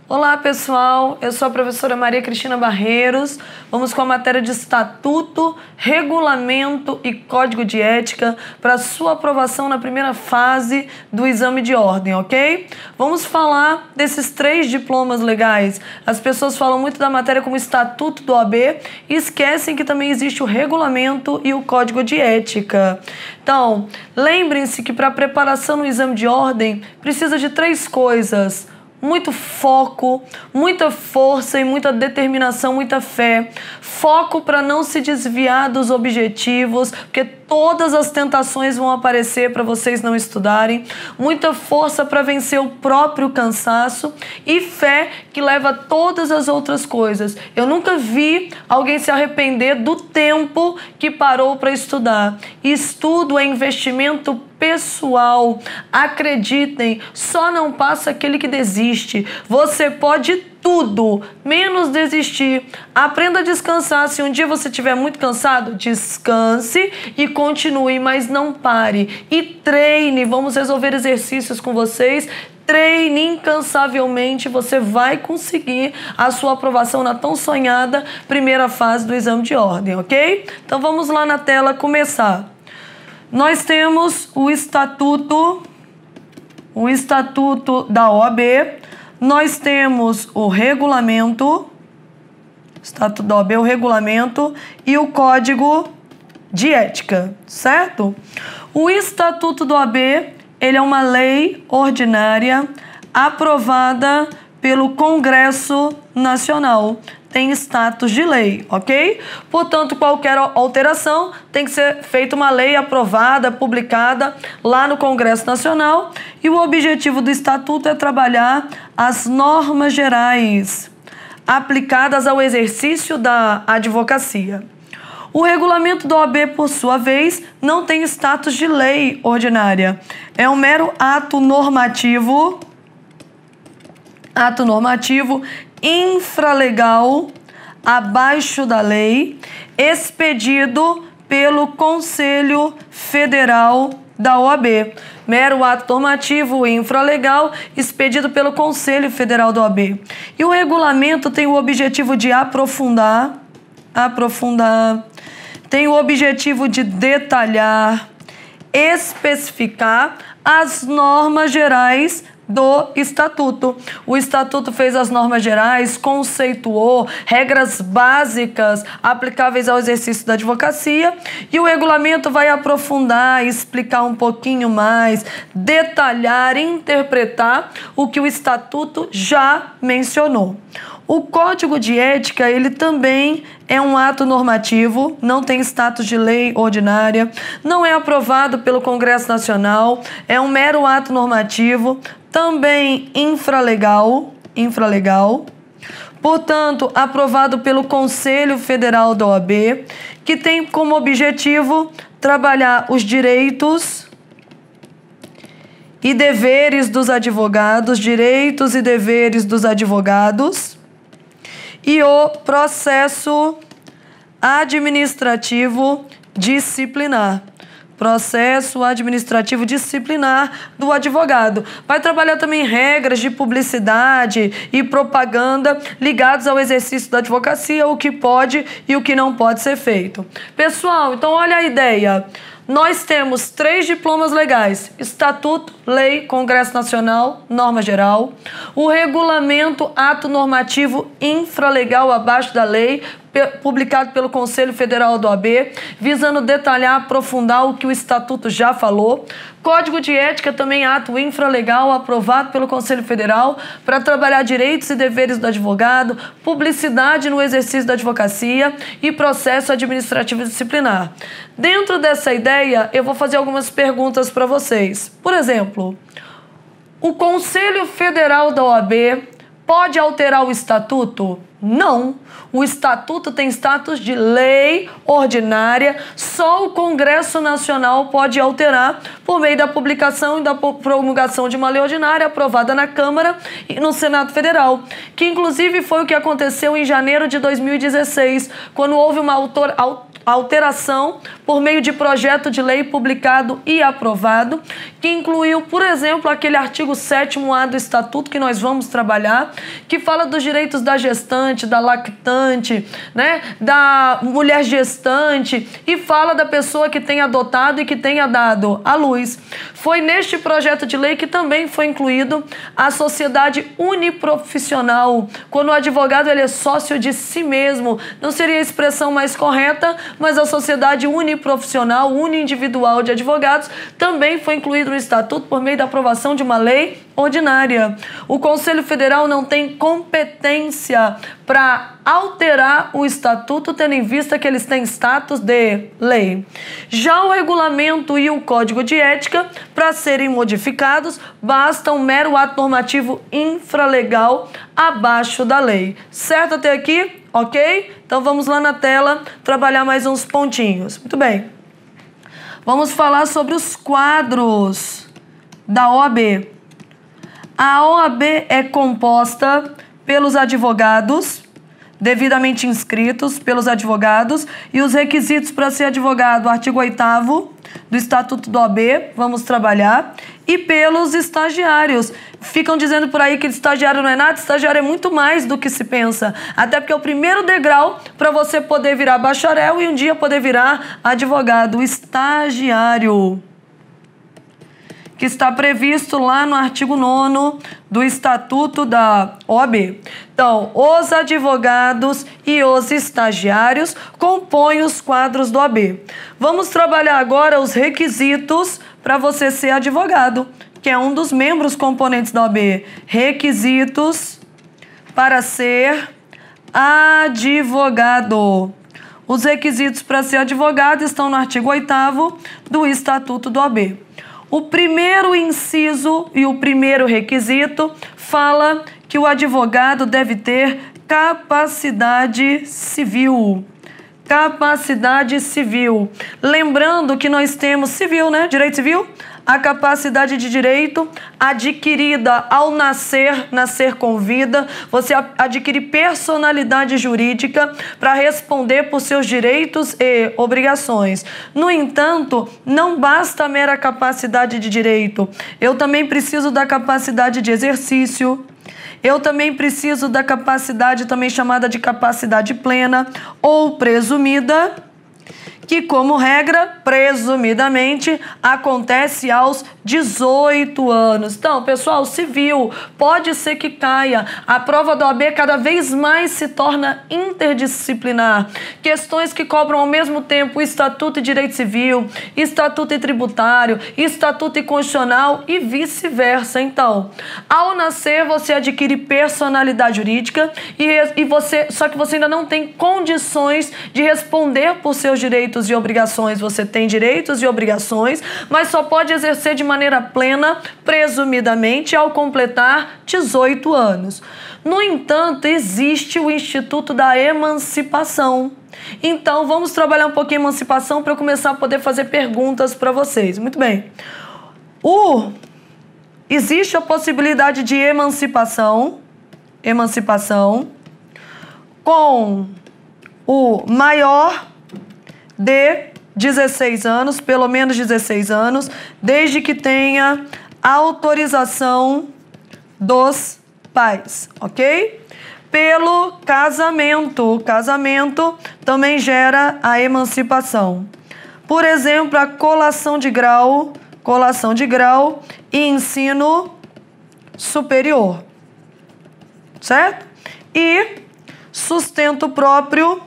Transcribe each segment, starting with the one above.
Olá pessoal, eu sou a professora Maria Cristina Barreiros. Vamos com a matéria de Estatuto, Regulamento e Código de Ética para sua aprovação na primeira fase do exame de ordem, ok? Vamos falar desses 3 diplomas legais. As pessoas falam muito da matéria como Estatuto do OAB e esquecem que também existe o Regulamento e o Código de Ética. Então, lembrem-se que para a preparação no exame de ordem precisa de 3 coisas. Muito foco, muita força e muita determinação, muita fé. Foco para não se desviar dos objetivos, porque todas as tentações vão aparecer para vocês não estudarem. Muita força para vencer o próprio cansaço e fé que leva a todas as outras coisas. Eu nunca vi alguém se arrepender do tempo que parou para estudar. Estudo é investimento pessoal. Acreditem, só não passa aquele que desiste. Você pode tudo, menos desistir. Aprenda a descansar. Se um dia você estiver muito cansado, descanse e continue, mas não pare. E treine. Vamos resolver exercícios com vocês. Treine incansavelmente, você vai conseguir a sua aprovação na tão sonhada primeira fase do exame de ordem, ok? Então vamos lá na tela começar. Nós temos o Estatuto da OAB, nós temos o Regulamento, Estatuto da OAB, o Regulamento e o Código de Ética, certo? O Estatuto da OAB, ele é uma lei ordinária aprovada pelo Congresso Nacional. Tem status de lei, ok? Portanto, qualquer alteração tem que ser feita uma lei aprovada, publicada lá no Congresso Nacional. E o objetivo do Estatuto é trabalhar as normas gerais aplicadas ao exercício da advocacia. O regulamento da OAB, por sua vez, não tem status de lei ordinária. É um mero ato normativo infralegal, abaixo da lei, expedido pelo Conselho Federal da OAB. Mero ato normativo infralegal, expedido pelo Conselho Federal da OAB. E o regulamento tem o objetivo de aprofundar, tem o objetivo de detalhar, especificar as normas gerais do Estatuto. O Estatuto fez as normas gerais, conceituou regras básicas aplicáveis ao exercício da advocacia e o regulamento vai aprofundar, explicar um pouquinho mais, detalhar, interpretar o que o Estatuto já mencionou. O Código de Ética, ele também é um ato normativo, não tem status de lei ordinária, não é aprovado pelo Congresso Nacional, é um mero ato normativo, também infralegal, portanto, aprovado pelo Conselho Federal da OAB, que tem como objetivo trabalhar os direitos e deveres dos advogados, e o processo administrativo disciplinar. Do advogado. Vai trabalhar também regras de publicidade e propaganda ligados ao exercício da advocacia, o que pode e o que não pode ser feito. Pessoal, então olha a ideia. Nós temos 3 diplomas legais: Estatuto, Lei, Congresso Nacional, Norma Geral. O regulamento, ato normativo infralegal abaixo da lei, publicado pelo Conselho Federal da OAB, visando detalhar, aprofundar o que o Estatuto já falou. Código de Ética, também ato infralegal, aprovado pelo Conselho Federal, para trabalhar direitos e deveres do advogado, publicidade no exercício da advocacia e processo administrativo disciplinar. Dentro dessa ideia, eu vou fazer algumas perguntas para vocês. Por exemplo, o Conselho Federal da OAB pode alterar o Estatuto? Não. O Estatuto tem status de lei ordinária, só o Congresso Nacional pode alterar por meio da publicação e da promulgação de uma lei ordinária aprovada na Câmara e no Senado Federal, que inclusive foi o que aconteceu em janeiro de 2016, quando houve uma alteração por meio de projeto de lei publicado e aprovado, que incluiu, por exemplo, aquele artigo 7º-A do Estatuto que nós vamos trabalhar, que fala dos direitos da gestante, da lactante, né, da mulher gestante, e fala da pessoa que tenha adotado e que tenha dado à luz. Foi neste projeto de lei que também foi incluído a sociedade uniprofissional, quando o advogado ele é sócio de si mesmo. Não seria a expressão mais correta, mas a sociedade uniprofissional, unindividual de advogados, também foi incluído no Estatuto por meio da aprovação de uma lei ordinária. O Conselho Federal não tem competência para alterar o Estatuto, tendo em vista que eles têm status de lei. Já o regulamento e o Código de Ética, para serem modificados, basta um mero ato normativo infralegal abaixo da lei. Certo até aqui? Ok? Então vamos lá na tela trabalhar mais uns pontinhos. Muito bem. Vamos falar sobre os quadros da OAB. A OAB é composta pelos advogados, devidamente inscritos pelos advogados, e os requisitos para ser advogado, artigo 8º do Estatuto da OAB, vamos trabalhar, e pelos estagiários. Ficam dizendo por aí que estagiário não é nada, estagiário é muito mais do que se pensa, até porque é o primeiro degrau para você poder virar bacharel e um dia poder virar advogado, o estagiário, que está previsto lá no artigo 9º do Estatuto da OAB. Então, os advogados e os estagiários compõem os quadros do OAB. Vamos trabalhar agora os requisitos para você ser advogado, que é um dos membros componentes da OAB. Requisitos para ser advogado. Os requisitos para ser advogado estão no artigo 8º do Estatuto da OAB. O primeiro inciso e o primeiro requisito fala que o advogado deve ter capacidade civil. Capacidade civil. Lembrando que nós temos civil, né? Direito civil? A capacidade de direito adquirida ao nascer com vida, você adquire personalidade jurídica para responder por seus direitos e obrigações. No entanto, não basta a mera capacidade de direito. Eu também preciso da capacidade de exercício. Eu também preciso da capacidade também chamada de capacidade plena ou presumida, que, como regra, presumidamente, acontece aos 18 anos. Então, pessoal, civil, pode ser que caia. A prova da OAB cada vez mais se torna interdisciplinar. Questões que cobram ao mesmo tempo Estatuto e Direito Civil, Estatuto e Tributário, Estatuto e Constitucional e vice-versa. Então, ao nascer, você adquire personalidade jurídica só que você ainda não tem condições de responder por seus direitos e obrigações. Você tem direitos e obrigações, mas só pode exercer de maneira plena, presumidamente, ao completar 18 anos. No entanto, existe o Instituto da Emancipação. Então, vamos trabalhar um pouquinho a emancipação para eu começar a poder fazer perguntas para vocês. Muito bem. Existe a possibilidade de emancipação com o maior de 16 anos, pelo menos 16 anos, desde que tenha autorização dos pais, ok? Pelo casamento. O casamento também gera a emancipação. Por exemplo, a colação de grau e ensino superior, certo? E sustento próprio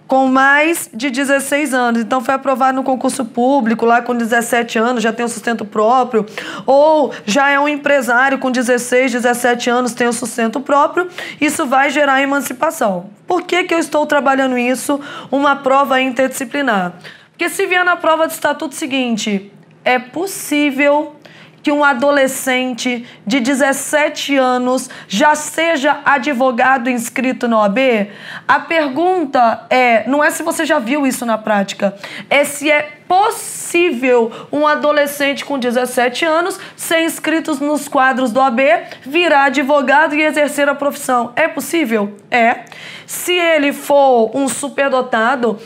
com mais de 16 anos. Então, foi aprovado no concurso público, lá com 17 anos, já tem o sustento próprio. Ou já é um empresário com 16, 17 anos, tem o sustento próprio. Isso vai gerar emancipação. Por que eu estou trabalhando isso? Uma prova interdisciplinar. Porque se vier na prova do estatuto seguinte, é possível que um adolescente de 17 anos já seja advogado inscrito na OAB? A pergunta não é se você já viu isso na prática, é se é possível um adolescente com 17 anos ser inscrito nos quadros do OAB, virar advogado e exercer a profissão. É possível? É. Se ele for um superdotado,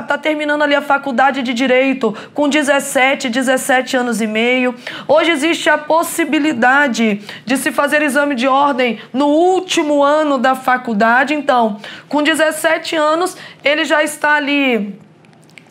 tá terminando ali a faculdade de Direito com 17 anos e meio. Hoje existe a possibilidade de se fazer exame de ordem no último ano da faculdade. Então, com 17 anos, ele já está ali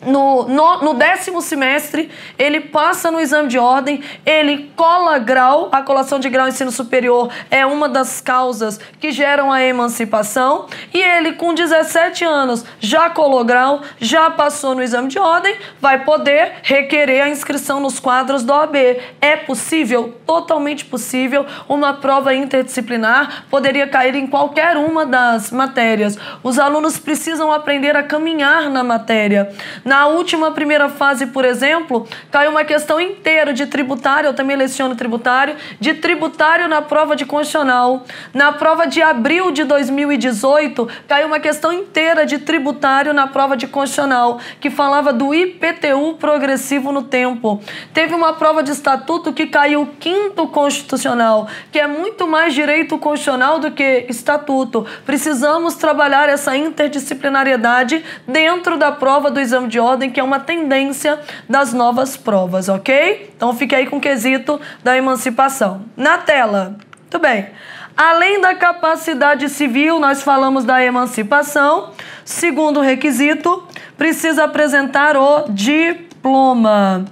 no 10º semestre, ele passa no exame de ordem, ele cola grau. A colação de grau em ensino superior é uma das causas que geram a emancipação, e ele com 17 anos já colou grau, já passou no exame de ordem, vai poder requerer a inscrição nos quadros do OAB. É possível? Totalmente possível. Uma prova interdisciplinar poderia cair em qualquer uma das matérias. Os alunos precisam aprender a caminhar na matéria. Na última primeira fase, por exemplo, caiu uma questão inteira de tributário, eu também leciono tributário, de tributário na prova de constitucional. Na prova de abril de 2018, caiu uma questão inteira de tributário na prova de constitucional, que falava do IPTU progressivo no tempo. Teve uma prova de estatuto que caiu 5º constitucional, que é muito mais direito constitucional do que estatuto. Precisamos trabalhar essa interdisciplinariedade dentro da prova do exame de ordem, que é uma tendência das novas provas, ok? Então fique aí com o quesito da emancipação. Na tela, muito bem. Além da capacidade civil, nós falamos da emancipação. Segundo requisito, precisa apresentar o diploma.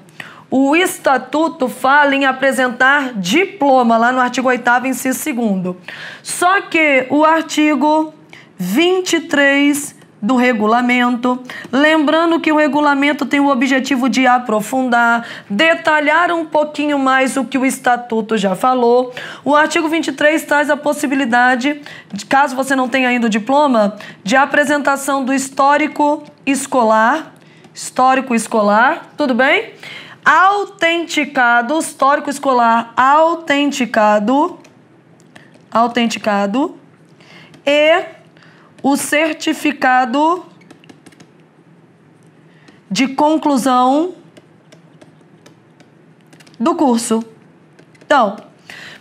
O estatuto fala em apresentar diploma, lá no artigo 8º, inciso 2º. Só que o artigo 23 do regulamento, lembrando que o regulamento tem o objetivo de aprofundar, detalhar um pouquinho mais o que o estatuto já falou. O artigo 23 traz a possibilidade, caso você não tenha ainda o diploma, de apresentação do histórico escolar, tudo bem? Autenticado, histórico escolar autenticado e o certificado de conclusão do curso. Então,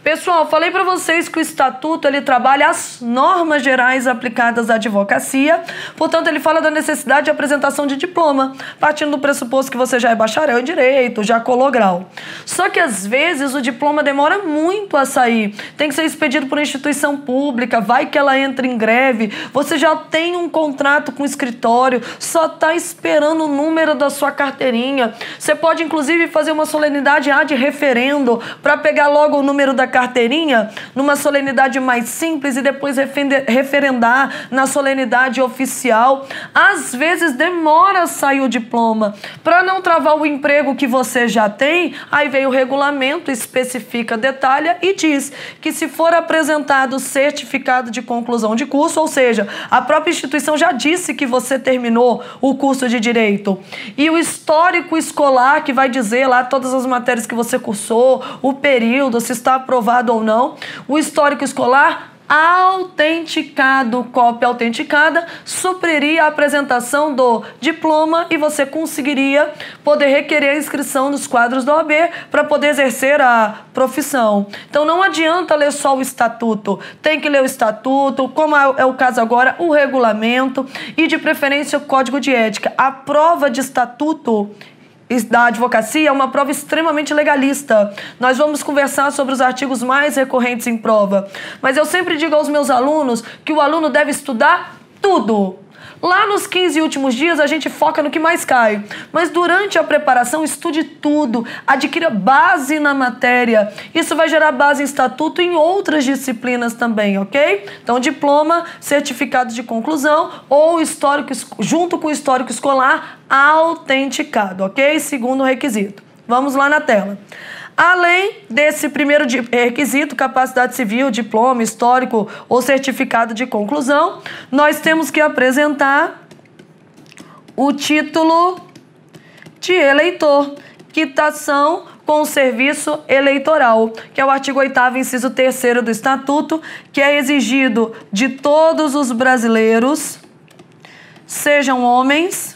pessoal, falei para vocês que o estatuto ele trabalha as normas gerais aplicadas à advocacia, portanto ele fala da necessidade de apresentação de diploma, partindo do pressuposto que você já é bacharel em direito, já colou grau. Só que às vezes o diploma demora muito a sair, tem que ser expedido por instituição pública, vai que ela entra em greve, você já tem um contrato com o escritório, só está esperando o número da sua carteirinha. Você pode inclusive fazer uma solenidade ad referendo para pegar logo o número da carteirinha numa solenidade mais simples e depois referendar na solenidade oficial. Às vezes demora a sair o diploma. Para não travar o emprego que você já tem, aí vem o regulamento, especifica, detalha e diz que se for apresentado o certificado de conclusão de curso, ou seja, a própria instituição já disse que você terminou o curso de direito, e o histórico escolar, que vai dizer lá todas as matérias que você cursou, o período, se está aprovado ou não, o histórico escolar autenticado, cópia autenticada, supriria a apresentação do diploma e você conseguiria poder requerer a inscrição nos quadros da OAB para poder exercer a profissão. Então não adianta ler só o estatuto, tem que ler o estatuto, como é o caso agora, o regulamento e de preferência o código de ética. A prova de estatuto da advocacia é uma prova extremamente legalista. Nós vamos conversar sobre os artigos mais recorrentes em prova. Mas eu sempre digo aos meus alunos que o aluno deve estudar tudo. Lá nos 15 últimos dias a gente foca no que mais cai. Mas durante a preparação estude tudo, adquira base na matéria. Isso vai gerar base em estatuto e em outras disciplinas também, ok? Então diploma, certificado de conclusão ou histórico, junto com o histórico escolar autenticado, ok? Segundo requisito. Vamos lá na tela. Além desse primeiro requisito, capacidade civil, diploma, histórico ou certificado de conclusão, nós temos que apresentar o título de eleitor, quitação com o serviço eleitoral, que é o artigo 8º, inciso 3º do Estatuto, que é exigido de todos os brasileiros, sejam homens,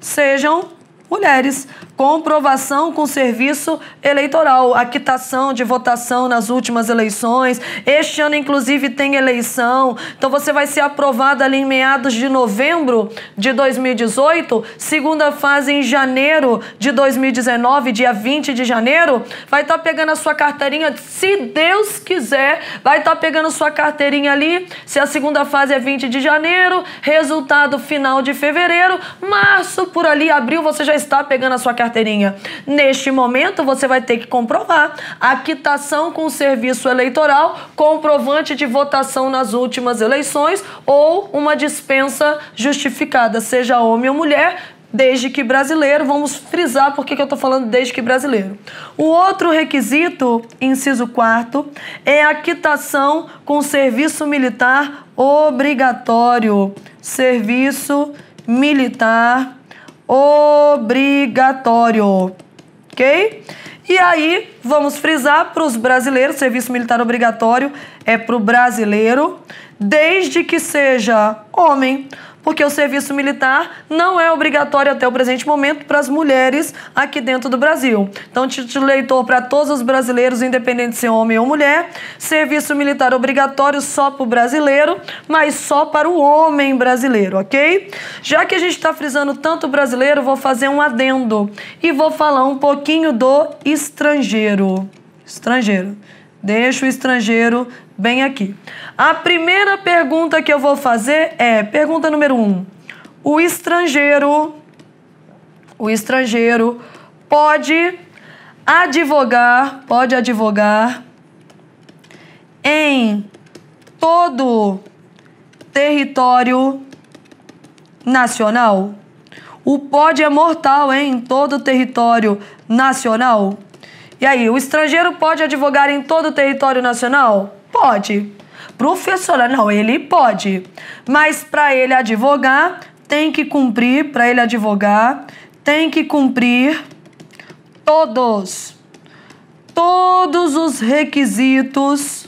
sejam mulheres. Comprovação com serviço eleitoral, a quitação de votação nas últimas eleições. Este ano, inclusive, tem eleição. Então, você vai ser aprovada ali em meados de novembro de 2018, segunda fase em janeiro de 2019, dia 20 de janeiro. Vai estar pegando a sua carteirinha, se Deus quiser, vai estar pegando sua carteirinha ali. Se a segunda fase é 20 de janeiro, resultado final de fevereiro, março, por ali, abril, você já está pegando a sua carteirinha. Neste momento, você vai ter que comprovar a quitação com o serviço eleitoral, comprovante de votação nas últimas eleições ou uma dispensa justificada, seja homem ou mulher, desde que brasileiro. Vamos frisar por que eu estou falando desde que brasileiro. O outro requisito, inciso 4º, é a quitação com serviço militar obrigatório. Serviço militar obrigatório, ok? E aí, vamos frisar para os brasileiros, serviço militar obrigatório é para o brasileiro, desde que seja homem, porque o serviço militar não é obrigatório até o presente momento para as mulheres aqui dentro do Brasil. Então, título de eleitor para todos os brasileiros, independente de ser homem ou mulher. Serviço militar obrigatório só para o brasileiro, mas só para o homem brasileiro, ok? Já que a gente está frisando tanto o brasileiro, vou fazer um adendo e vou falar um pouquinho do estrangeiro. Estrangeiro. Deixa o estrangeiro bem aqui. A primeira pergunta que eu vou fazer é, pergunta número 1. O estrangeiro pode advogar em todo território nacional? O pode é mortal, hein? Em todo território nacional. E aí, o estrangeiro pode advogar em todo o território nacional? Pode. Professora, não, ele pode. Mas para ele advogar, tem que cumprir todos os requisitos.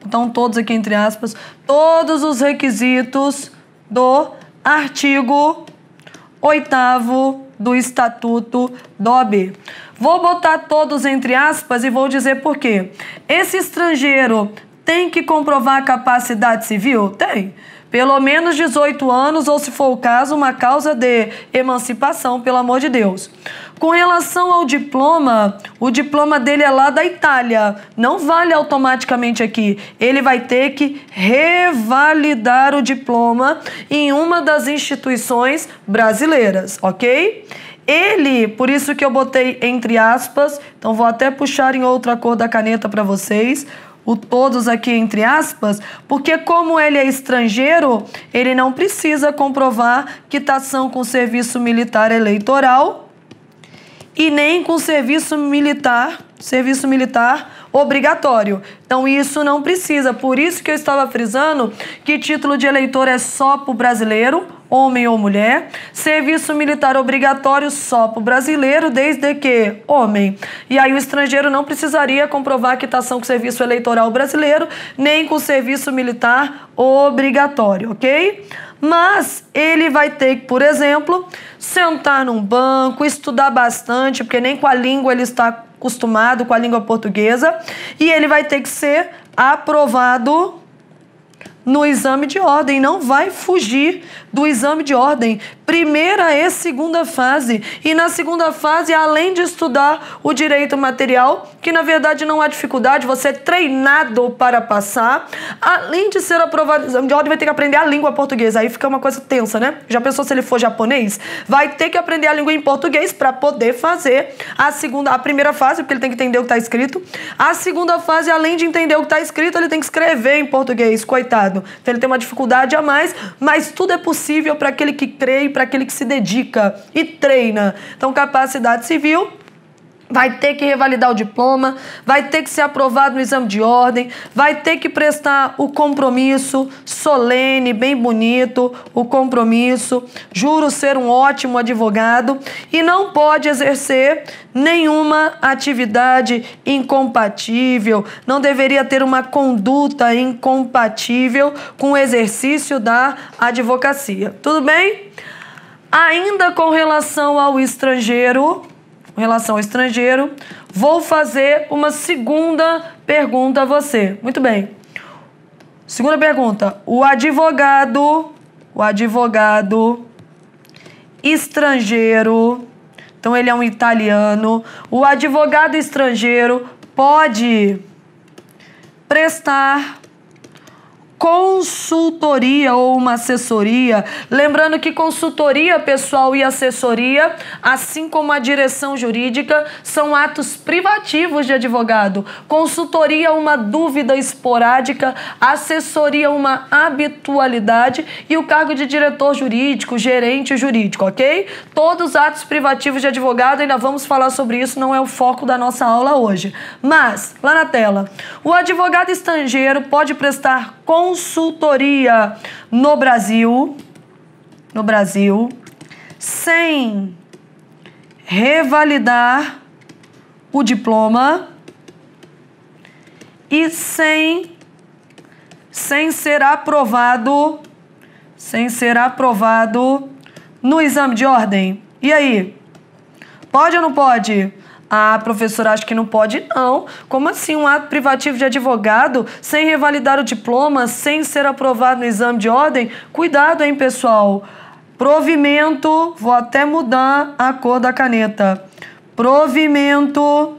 Então, todos aqui entre aspas, todos os requisitos do artigo 8º do Estatuto da OAB. Vou botar todos entre aspas e vou dizer por quê. Esse estrangeiro tem que comprovar a capacidade civil? Tem. Pelo menos 18 anos ou, se for o caso, uma causa de emancipação, pelo amor de Deus. Com relação ao diploma, o diploma dele é lá da Itália. Não vale automaticamente aqui. Ele vai ter que revalidar o diploma em uma das instituições brasileiras, ok? Ele, por isso que eu botei entre aspas, então vou até puxar em outra cor da caneta para vocês, o todos aqui entre aspas, porque como ele é estrangeiro, ele não precisa comprovar quitação com serviço militar eleitoral e nem com serviço militar obrigatório. Então, isso não precisa. Por isso que eu estava frisando que título de eleitor é só para o brasileiro, homem ou mulher. Serviço militar obrigatório só para o brasileiro, desde que homem. E aí o estrangeiro não precisaria comprovar a quitação com serviço eleitoral brasileiro, nem com serviço militar obrigatório, ok? Mas ele vai ter que, por exemplo, sentar num banco, estudar bastante, porque nem com a língua ele está acostumado, com a língua portuguesa, e ele vai ter que ser aprovado no exame de ordem, não vai fugir do exame de ordem, primeira e segunda fase. E na segunda fase, além de estudar o direito material, que na verdade não há dificuldade, você é treinado para passar, além de ser aprovado no exame de ordem, vai ter que aprender a língua portuguesa. Aí fica uma coisa tensa, né? Já pensou se ele for japonês? Vai ter que aprender a língua em português para poder fazer a primeira fase, porque ele tem que entender o que está escrito. A segunda fase, além de entender o que está escrito, ele tem que escrever em português, coitado. Então ele tem uma dificuldade a mais, mas tudo é possível para aquele que crê e para aquele que se dedica e treina. Então, capacidade civil, vai ter que revalidar o diploma, vai ter que ser aprovado no exame de ordem, vai ter que prestar o compromisso solene, bem bonito, o compromisso, juro ser um ótimo advogado, e não pode exercer nenhuma atividade incompatível, não deveria ter uma conduta incompatível com o exercício da advocacia. Tudo bem? Ainda com relação ao estrangeiro, vou fazer uma segunda pergunta a você. Muito bem. Segunda pergunta. O advogado estrangeiro, então ele é um italiano, o advogado estrangeiro pode prestar consultoria ou uma assessoria. Lembrando que consultoria, pessoal, e assessoria, assim como a direção jurídica, são atos privativos de advogado. Consultoria, uma dúvida esporádica, assessoria, uma habitualidade e o cargo de diretor jurídico, gerente jurídico, ok? Todos atos privativos de advogado, ainda vamos falar sobre isso, não é o foco da nossa aula hoje. Mas, lá na tela, o advogado estrangeiro pode prestar consultoria no Brasil, sem revalidar o diploma e sem ser aprovado no exame de ordem. E aí? Pode ou não pode? Ah, professora, acho que não pode, não. Como assim um ato privativo de advogado sem revalidar o diploma, sem ser aprovado no exame de ordem? Cuidado, hein, pessoal. Provimento, vou até mudar a cor da caneta. Provimento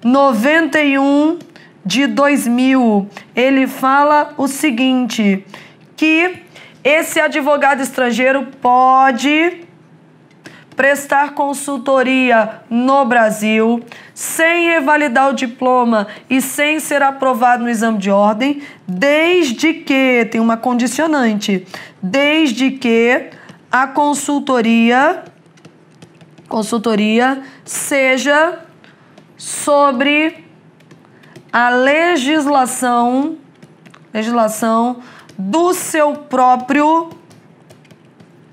91 de 2000. Ele fala o seguinte, que esse advogado estrangeiro pode prestar consultoria no Brasil sem revalidar o diploma e sem ser aprovado no exame de ordem, desde que, tem uma condicionante, desde que a consultoria seja sobre a legislação do seu próprio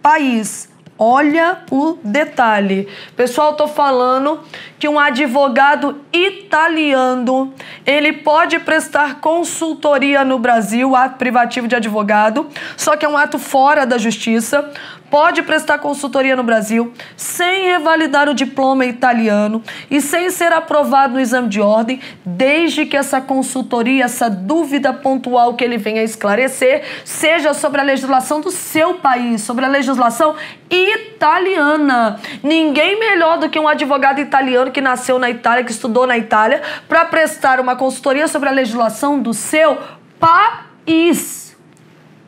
país. Olha o detalhe. Pessoal, estou falando que um advogado italiano, ele pode prestar consultoria no Brasil, ato privativo de advogado, só que é um ato fora da justiça, pode prestar consultoria no Brasil sem revalidar o diploma italiano e sem ser aprovado no exame de ordem, desde que essa consultoria, essa dúvida pontual que ele venha esclarecer, seja sobre a legislação do seu país, sobre a legislação italiana. Ninguém melhor do que um advogado italiano que nasceu na Itália, que estudou na Itália, para prestar uma consultoria sobre a legislação do seu país.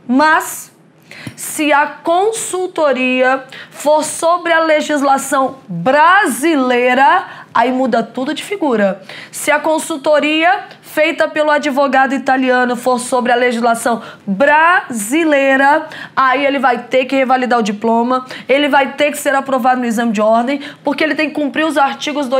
Mas se a consultoria for sobre a legislação brasileira, aí muda tudo de figura. Se a consultoria feita pelo advogado italiano for sobre a legislação brasileira, aí ele vai ter que revalidar o diploma, ele vai ter que ser aprovado no exame de ordem, porque ele tem que cumprir os artigos do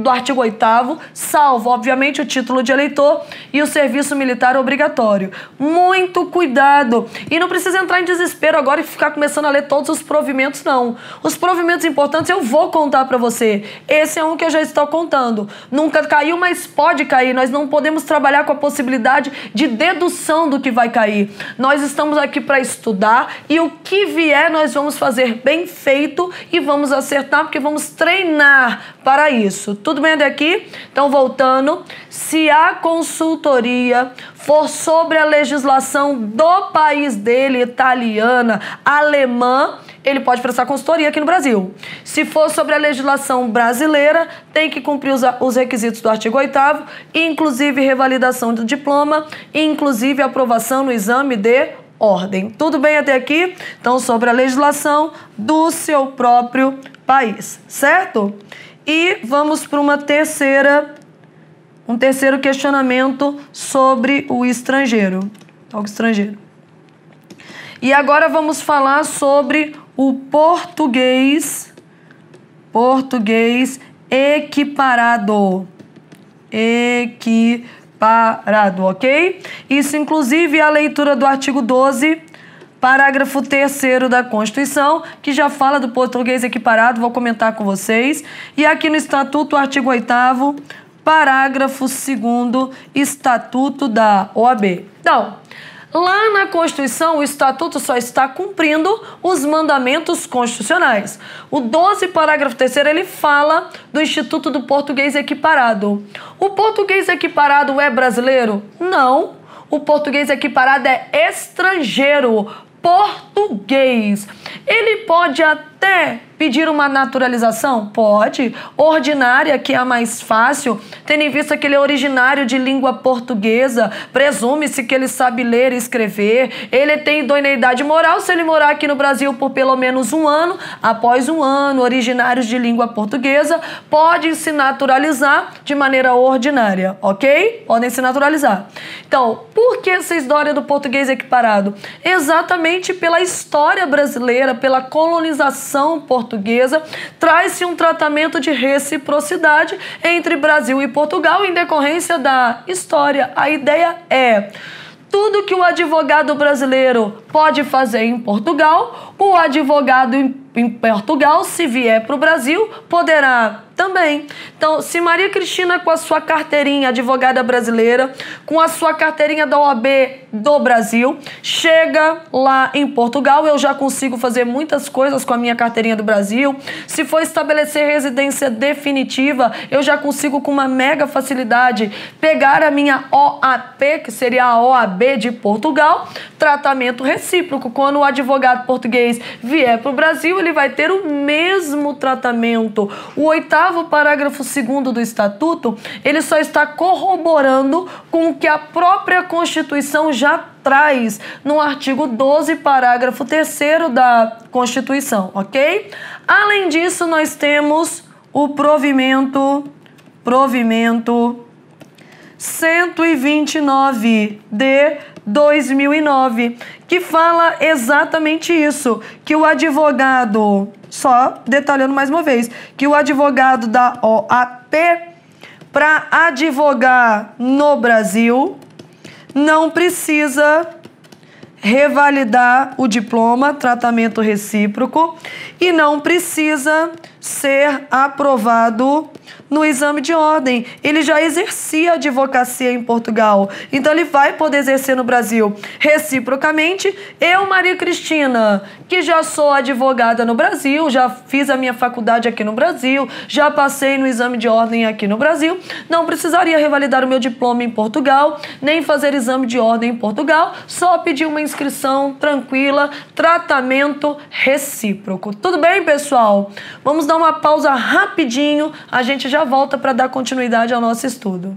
artigo 8º, salvo, obviamente, o título de eleitor e o serviço militar obrigatório. Muito cuidado! E não precisa entrar em desespero agora e ficar começando a ler todos os provimentos, não. Os provimentos importantes eu vou contar para você. Esse é um que eu já estou contando. Nunca caiu, mas pode cair. Nós não podemos trabalhar com a possibilidade de dedução do que vai cair. Nós estamos aqui para estudar e o que vier nós vamos fazer bem feito e vamos acertar porque vamos treinar para isso. Tudo bem até aqui? Então, voltando, se a consultoria for sobre a legislação do país dele, italiana, alemã, ele pode prestar consultoria aqui no Brasil. Se for sobre a legislação brasileira, tem que cumprir os requisitos do artigo 8º, inclusive revalidação do diploma, inclusive aprovação no exame de ordem. Tudo bem até aqui? Então, sobre a legislação do seu próprio país, certo? E vamos para um terceiro questionamento sobre o estrangeiro. Algo estrangeiro. E agora vamos falar sobre o português equiparado. Ok? Isso, inclusive, é a leitura do artigo 12, parágrafo 3º da Constituição, que já fala do português equiparado, vou comentar com vocês. E aqui no Estatuto, artigo 8º, parágrafo 2º, Estatuto da OAB. Então, Lá na Constituição, o Estatuto só está cumprindo os mandamentos constitucionais. O 12, parágrafo 3º, ele fala do Instituto do Português Equiparado. O português equiparado é brasileiro? Não. O português equiparado é estrangeiro, português. Ele pode até pedir uma naturalização? Pode. Ordinária, que é a mais fácil, tendo em vista que ele é originário de língua portuguesa, presume-se que ele sabe ler e escrever, ele tem idoneidade moral se ele morar aqui no Brasil por pelo menos um ano. Após um ano, originários de língua portuguesa podem se naturalizar de maneira ordinária, ok? Podem se naturalizar. Então, por que essa história do português equiparado? Exatamente pela história brasileira, pela colonização portuguesa, traz-se um tratamento de reciprocidade entre Brasil e Portugal em decorrência da história. A ideia é: tudo que o advogado brasileiro pode fazer em Portugal, o advogado em Portugal, se vier para o Brasil, poderá também. Então, se Maria Cristina, com a sua carteirinha advogada brasileira, com a sua carteirinha da OAB do Brasil, chega lá em Portugal, eu já consigo fazer muitas coisas com a minha carteirinha do Brasil. Se for estabelecer residência definitiva, eu já consigo com uma mega facilidade pegar a minha OAP, que seria a OAB de Portugal, tratamento recíproco. Quando o advogado português vier para o Brasil, ele vai ter o mesmo tratamento. O 8º parágrafo 2º do Estatuto, ele só está corroborando com o que a própria Constituição já traz no artigo 12, parágrafo 3º da Constituição, ok? Além disso, nós temos o provimento 129 de 2009, que fala exatamente isso, que o advogado, só detalhando mais uma vez, que o advogado da OAP, para advogar no Brasil, não precisa revalidar o diploma, tratamento recíproco, e não precisa ser aprovado no exame de ordem. Ele já exercia advocacia em Portugal, então ele vai poder exercer no Brasil. Reciprocamente, eu, Maria Cristina, que já sou advogada no Brasil, já fiz a minha faculdade aqui no Brasil, já passei no exame de ordem aqui no Brasil, não precisaria revalidar o meu diploma em Portugal, nem fazer exame de ordem em Portugal, só pedir uma inscrição tranquila, tratamento recíproco. Tudo bem, pessoal? Vamos dar uma pausa rapidinho, a gente já volta para dar continuidade ao nosso estudo.